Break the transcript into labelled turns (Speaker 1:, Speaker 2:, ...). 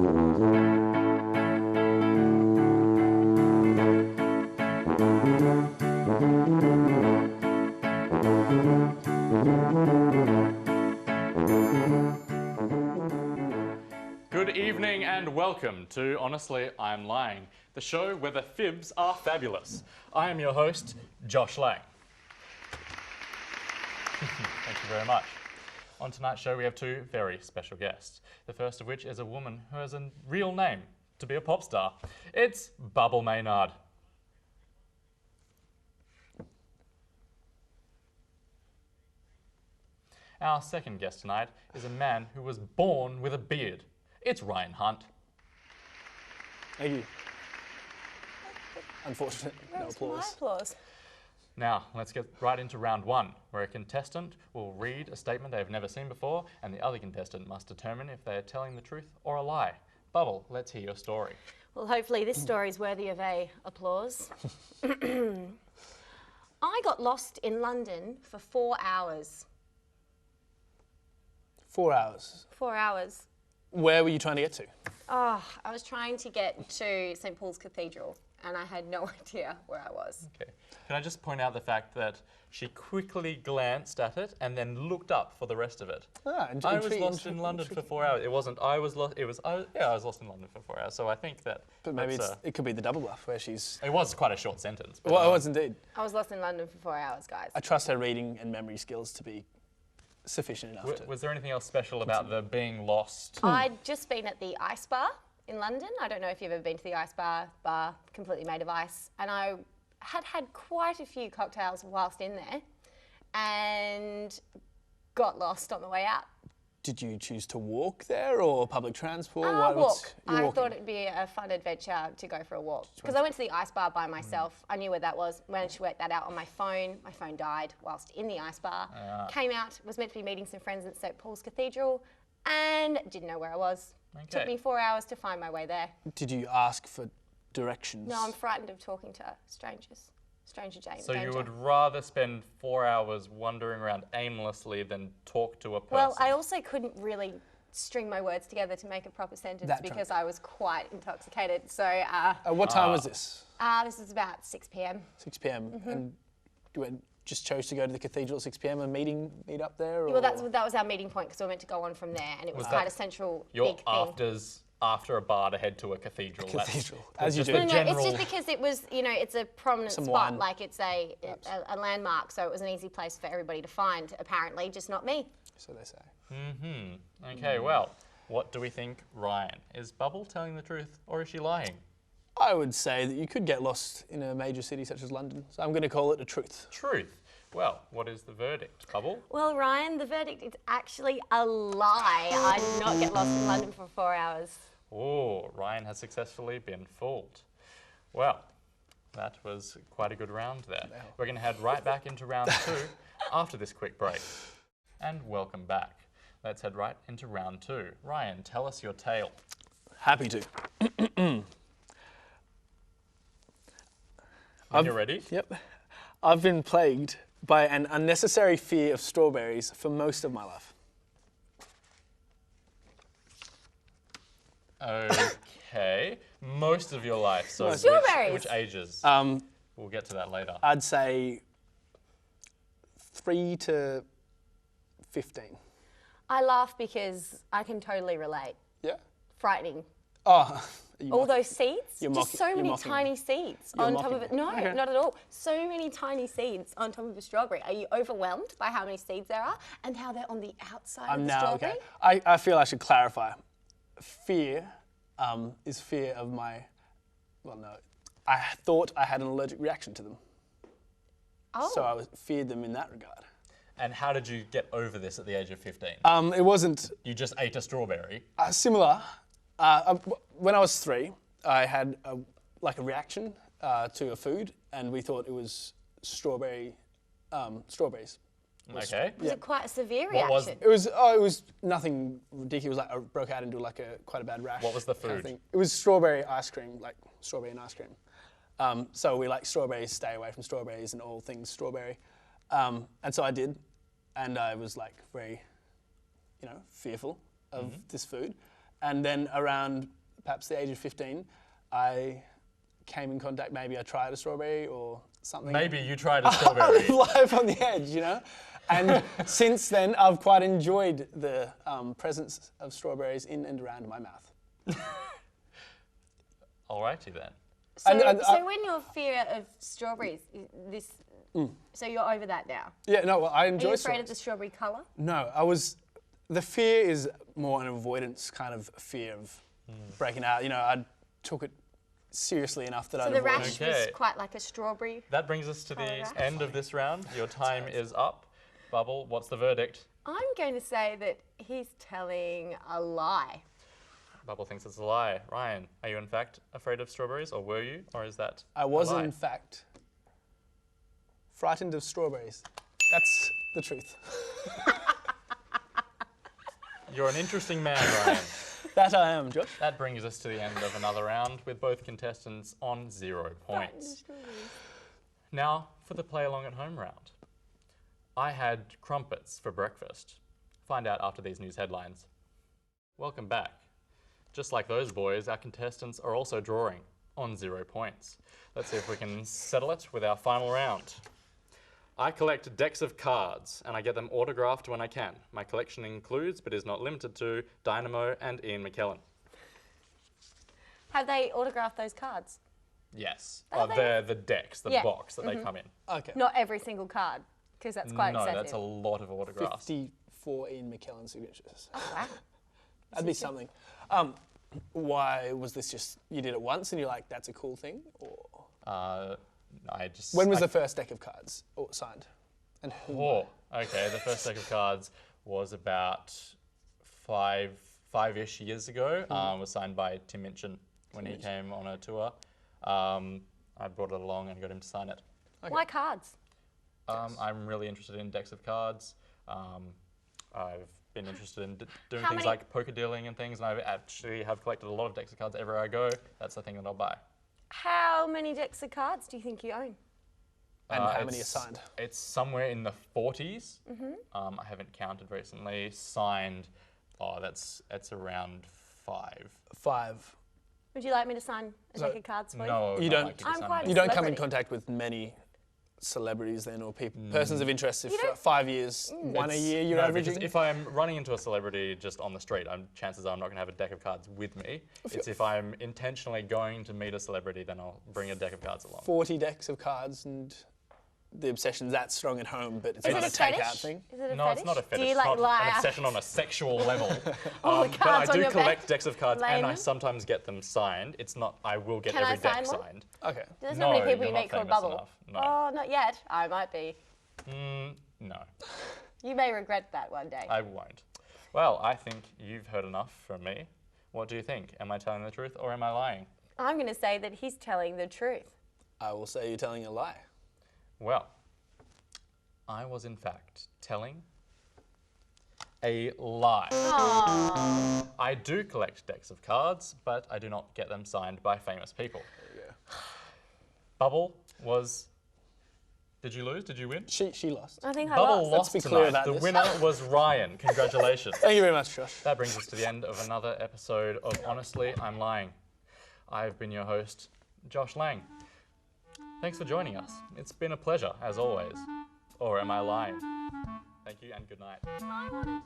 Speaker 1: Good evening and welcome to Honestly, I'm Lying, the show where the fibs are fabulous. I am your host, Josh Lang. Thank you very much. On tonight's show we have two very special guests. The first of which is a woman who has a real name to be a pop star. It's Bubble Maynard. Our second guest tonight is a man who was born with a beard. It's Ryan Hunt.
Speaker 2: Thank you. Unfortunate, no applause.
Speaker 3: My applause.
Speaker 1: Now, let's get right into round one, where a contestant will read a statement they've never seen before, and the other contestant must determine if they are telling the truth or a lie. Bubble, let's hear your story.
Speaker 3: Well, hopefully this story is worthy of applause. I got lost in London for 4 hours.
Speaker 2: 4 hours.
Speaker 3: 4 hours.
Speaker 2: Where were you trying to get to?
Speaker 3: Oh, I was trying to get to St. Paul's Cathedral, and I had no idea where I was.
Speaker 1: Okay. Can I just point out the fact that she quickly glanced at it and then looked up for the rest of it?
Speaker 2: Ah,
Speaker 1: I was lost in London for 4 hours. It wasn't. I was lost. It was. I was lost in London for 4 hours. So I think that.
Speaker 2: But maybe it could be the double bluff where she's.
Speaker 1: It was quite a short sentence. But
Speaker 2: Well, it was indeed.
Speaker 3: I was lost in London for 4 hours, guys.
Speaker 2: I trust her reading and memory skills to be sufficient enough to.
Speaker 1: Was there anything else special about the being lost?
Speaker 3: I'd just been at the Ice Bar in London. I don't know if you've ever been to the Ice Bar, completely made of ice. And I had quite a few cocktails whilst in there and got lost on the way out.
Speaker 2: Did you choose to walk there or public transport?
Speaker 3: Walk. I
Speaker 2: walking?
Speaker 3: thought it'd be a fun adventure to go for a walk. Because I went to the Ice Bar by myself. I knew where that was. Managed to work that out on my phone. My phone died whilst in the Ice Bar. Came out, was meant to be meeting some friends at St. Paul's Cathedral and didn't know where I was.
Speaker 1: Okay.
Speaker 3: Took me 4 hours to find my way there.
Speaker 2: Did you ask for directions?
Speaker 3: No, I'm frightened of talking to strangers. Stranger James.
Speaker 1: So you would rather spend 4 hours wandering around aimlessly than talk to a person?
Speaker 3: Well, I also couldn't really string my words together to make a proper sentence because I was quite intoxicated. So.
Speaker 2: What time was this?
Speaker 3: This is about 6 p.m.
Speaker 2: 6 p.m. And you just chose to go to the cathedral at 6 p.m. and meet up there? Or?
Speaker 3: Well, that was our meeting point because we were meant to go on from there, and it was quite a central
Speaker 1: your
Speaker 3: big thing.
Speaker 1: After a bar to head to a cathedral.
Speaker 2: As you do.
Speaker 3: No, it's just because it was, it's a prominent spot,
Speaker 2: wine.
Speaker 3: like it's a landmark, so it was an easy place for everybody to find, apparently, just not me.
Speaker 2: So they say.
Speaker 1: Okay, well, what do we think, Ryan? Is Bubble telling the truth or is she lying?
Speaker 2: I would say that you could get lost in a major city such as London, so I'm going to call it a truth.
Speaker 1: Truth. Well, what is the verdict, Bubble?
Speaker 3: Well, Ryan, the verdict is actually a lie. I did not get lost in London for 4 hours.
Speaker 1: Oh, Ryan has successfully been fooled. Well, that was quite a good round there. We're going to head right back into round two after this quick break. And welcome back. Let's head right into round two. Ryan, tell us your tale.
Speaker 2: Happy to.
Speaker 1: When you're ready?
Speaker 2: Yep. I've been plagued by an unnecessary fear of strawberries for most of my life.
Speaker 1: Okay. Most of your life. So
Speaker 3: Strawberries.
Speaker 1: which ages? We'll get to that later.
Speaker 2: I'd say 3 to 15.
Speaker 3: I laugh because I can totally relate.
Speaker 2: Yeah?
Speaker 3: Frightening.
Speaker 2: Oh,
Speaker 3: All those seeds,
Speaker 2: You're
Speaker 3: just so many
Speaker 2: mocking
Speaker 3: tiny
Speaker 2: me.
Speaker 3: seeds
Speaker 2: You're
Speaker 3: on top
Speaker 2: mocking
Speaker 3: of it.
Speaker 2: me.
Speaker 3: No,
Speaker 2: Okay.
Speaker 3: not at all. So many tiny seeds on top of a strawberry. Are you overwhelmed by how many seeds there are and how they're on the outside of the strawberry?
Speaker 2: Okay. I feel I should clarify. Fear is fear of my, well, no. I thought I had an allergic reaction to them.
Speaker 3: Oh.
Speaker 2: So I feared them in that regard.
Speaker 1: And how did you get over this at the age of 15?
Speaker 2: It wasn't
Speaker 1: You just ate a strawberry.
Speaker 2: similar. When I was 3, I had a reaction to a food, and we thought it was strawberries.
Speaker 1: Okay.
Speaker 3: Was it quite a severe
Speaker 1: What was-
Speaker 3: reaction?
Speaker 2: It was nothing ridiculous. Like I broke out into quite a bad rash.
Speaker 1: What was the
Speaker 2: kind of
Speaker 1: food?
Speaker 2: thing. It was strawberry ice cream, like strawberry and ice cream. So we like strawberries, stay away from strawberries and all things strawberry. And so I did, and I was like very, fearful of this food. And then around perhaps the age of 15, I came in contact, maybe I tried a strawberry or something.
Speaker 1: Maybe you tried a strawberry.
Speaker 2: Life on the edge, you know? And since then, I've quite enjoyed the presence of strawberries in and around my mouth.
Speaker 1: Alrighty then.
Speaker 3: So when your fear of strawberries, so you're over that now?
Speaker 2: Yeah, no, well, I enjoy
Speaker 3: Are you afraid
Speaker 2: strawberries.
Speaker 3: of the strawberry colour?
Speaker 2: No, the fear is more an avoidance kind of fear of breaking out. You know, I took it seriously enough that
Speaker 3: So
Speaker 2: I'd
Speaker 3: the
Speaker 2: avoid
Speaker 3: rash
Speaker 2: it.
Speaker 3: was quite like a strawberry.
Speaker 1: That brings us to the
Speaker 3: Colour rash.
Speaker 1: end of this round. Your time is up. Bubble, what's the verdict?
Speaker 3: I'm going to say that he's telling a lie.
Speaker 1: Bubble thinks it's a lie. Ryan, are you in fact afraid of strawberries, or were you, or is that
Speaker 2: I was,
Speaker 1: a lie?
Speaker 2: in fact, frightened of strawberries. That's the truth.
Speaker 1: You're an interesting man, Ryan.
Speaker 2: That I am, Josh.
Speaker 1: That brings us to the end of another round with both contestants on 0 points. Now for the play along at home round. I had crumpets for breakfast. Find out after these news headlines. Welcome back. Just like those boys, our contestants are also drawing on 0 points. Let's see if we can settle it with our final round. I collect decks of cards and I get them autographed when I can. My collection includes, but is not limited to, Dynamo and Ian McKellen.
Speaker 3: Have they autographed those cards?
Speaker 1: Yes.
Speaker 3: Are they?
Speaker 1: They're the decks, the
Speaker 3: Yeah.
Speaker 1: box that they come in.
Speaker 2: Okay.
Speaker 3: Not every single card, because that's quite
Speaker 1: No,
Speaker 3: excessive.
Speaker 1: that's a lot of autographs.
Speaker 2: 54 Ian McKellen signatures.
Speaker 3: Oh, wow.
Speaker 2: That'd be something. Why was this just, you did it once and you're like, that's a cool thing? Or when was the first deck of cards signed? And who?
Speaker 1: Oh, okay. The first deck of cards was about five-ish years ago. Was signed by Tim Minchin when he came on a tour. I brought it along and got him to sign it.
Speaker 2: Okay.
Speaker 3: Why cards?
Speaker 1: I'm really interested in decks of cards. I've been interested in doing
Speaker 3: How
Speaker 1: things
Speaker 3: many-
Speaker 1: like poker dealing and things, and I actually have collected a lot of decks of cards everywhere I go. That's the thing that I'll buy.
Speaker 3: How many decks of cards do you think you own?
Speaker 2: And how many are signed?
Speaker 1: It's somewhere in the 40s. I haven't counted recently. Signed, that's around 5.
Speaker 2: 5.
Speaker 3: Would you like me to sign a
Speaker 2: So-
Speaker 3: deck of cards for
Speaker 1: No,
Speaker 2: You
Speaker 1: not
Speaker 2: don't-
Speaker 1: like you to
Speaker 3: I'm
Speaker 1: sign
Speaker 3: quite
Speaker 1: me.
Speaker 2: You don't come in
Speaker 3: Celebrity.
Speaker 2: contact with many celebrities then, or persons of interest. If
Speaker 3: You don't-
Speaker 2: 5 years, one a
Speaker 1: It's-
Speaker 2: year you're
Speaker 1: no,
Speaker 2: averaging?
Speaker 1: because if I'm running into a celebrity just on the street, chances are I'm not going to have a deck of cards with me. It's if I'm intentionally going to meet a celebrity, then I'll bring a deck of cards along.
Speaker 2: 40 decks of cards, and the obsession's that strong at home, but it's
Speaker 3: Is
Speaker 2: not
Speaker 3: it
Speaker 2: a
Speaker 3: a
Speaker 2: takeout
Speaker 3: fetish?
Speaker 2: thing.
Speaker 3: Is it a
Speaker 1: No,
Speaker 3: fetish?
Speaker 1: it's not a fetish.
Speaker 3: Do you
Speaker 1: It's
Speaker 3: like
Speaker 1: not
Speaker 3: lie?
Speaker 1: an obsession on a sexual level.
Speaker 3: All the
Speaker 1: But
Speaker 3: cards
Speaker 1: I
Speaker 3: on
Speaker 1: do
Speaker 3: your
Speaker 1: collect
Speaker 3: back?
Speaker 1: decks of cards, and I
Speaker 3: Laying?
Speaker 1: sometimes get them signed. It's not, I will get
Speaker 3: Can I
Speaker 1: every deck
Speaker 3: sign one?
Speaker 1: signed.
Speaker 2: Okay.
Speaker 3: There's
Speaker 1: No,
Speaker 3: not many people
Speaker 1: you're
Speaker 3: you
Speaker 1: not
Speaker 3: meet called
Speaker 1: famous
Speaker 3: Bubble.
Speaker 1: enough. No.
Speaker 3: Oh, not yet. I might be.
Speaker 1: No,
Speaker 3: You may regret that one day.
Speaker 1: I won't. Well, I think you've heard enough from me. What do you think? Am I telling the truth or am I lying?
Speaker 3: I'm going to say that he's telling the truth.
Speaker 2: I will say you're telling a lie.
Speaker 1: Well, I was in fact telling a lie. I do collect decks of cards, but I do not get them signed by famous people.
Speaker 2: There you go.
Speaker 1: Bubble was... Did you lose? Did you win?
Speaker 2: She lost.
Speaker 3: I think I
Speaker 1: Bubble
Speaker 3: lost.
Speaker 1: lost
Speaker 2: be
Speaker 1: tonight.
Speaker 2: clear about
Speaker 1: the
Speaker 2: this.
Speaker 1: winner was Ryan. Congratulations.
Speaker 2: Thank you very much, Josh.
Speaker 1: That brings us to the end of another episode of Honestly, I'm Lying. I've been your host, Josh Lang. Thanks for joining us. It's been a pleasure, as always. Or am I lying? Thank you and good night.
Speaker 3: I wanted-